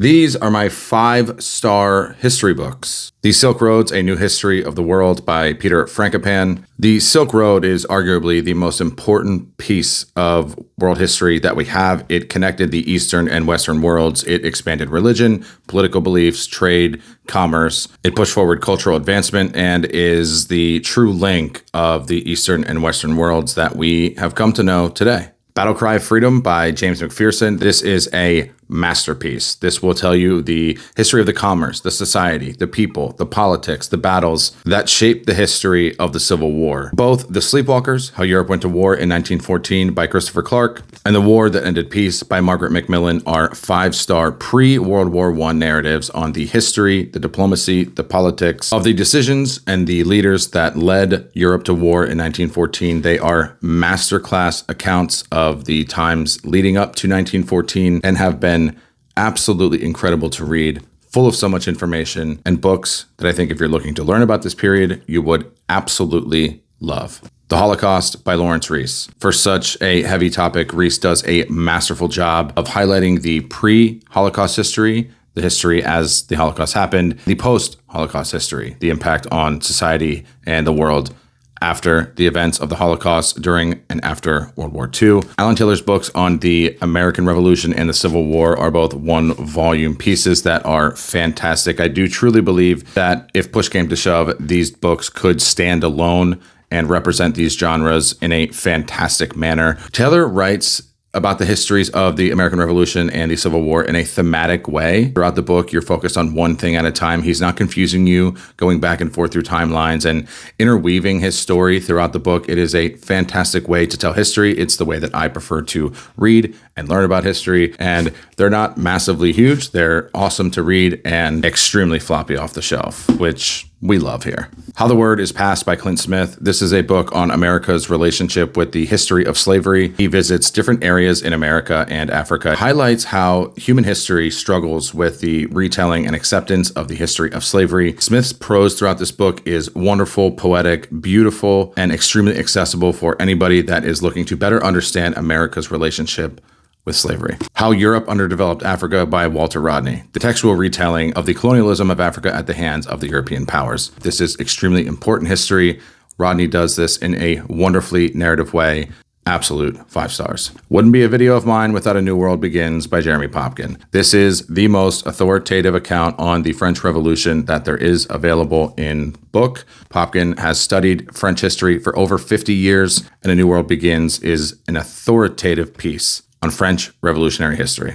These are my 5-star history books. The Silk Roads, A New History of the World by Peter Frankopan. The Silk Road is arguably the most important piece of world history that we have. It connected the Eastern and Western worlds. It expanded religion, political beliefs, trade, commerce. It pushed forward cultural advancement and is the true link of the Eastern and Western worlds that we have come to know today. Battlecry Freedom by James McPherson. This is a masterpiece. This will tell you the history of the commerce, the society, the people, the politics, the battles that shaped the history of the Civil War. Both The Sleepwalkers, How Europe Went to War in 1914 by Christopher Clark, and The War That Ended Peace by Margaret Macmillan are 5-star pre-World War I narratives on the history, the diplomacy, the politics of the decisions and the leaders that led Europe to war in 1914. They are masterclass accounts of the times leading up to 1914 and have been absolutely incredible to read, full of so much information and books that I think if you're looking to learn about this period, you would absolutely love. The Holocaust by Lawrence Rees. For such a heavy topic, Rees does a masterful job of highlighting the pre-Holocaust history, the history as the Holocaust happened, the post-Holocaust history, the impact on society and the world after the events of the Holocaust, during and after World War II. Alan Taylor's books on the American Revolution and the Civil War are both one-volume pieces that are fantastic. I do truly believe that if push came to shove, these books could stand alone and represent these genres in a fantastic manner. Taylor writes about the histories of the American Revolution and the Civil War in a thematic way. Throughout the book, you're focused on one thing at a time. He's not confusing you, going back and forth through timelines and interweaving his story throughout the book. It is a fantastic way to tell history. It's the way that I prefer to read and learn about history. And they're not massively huge. They're awesome to read and extremely floppy off the shelf, which we love here. How the Word is Passed by Clint Smith. This is a book on America's relationship with the history of slavery. He visits different areas in America and Africa, highlights how human history struggles with the retelling and acceptance of the history of slavery. Smith's prose throughout this book is wonderful, poetic, beautiful, and extremely accessible for anybody that is looking to better understand America's relationship with slavery. How Europe Underdeveloped Africa by Walter Rodney. The textual retelling of the colonialism of Africa at the hands of the European powers. This is extremely important history. Rodney does this in a wonderfully narrative way. Absolute 5 stars. Wouldn't be a video of mine without A New World Begins by Jeremy Popkin. This is the most authoritative account on the French Revolution that there is available in book. Popkin has studied French history for over 50 years, and A New World Begins is an authoritative piece on French revolutionary history.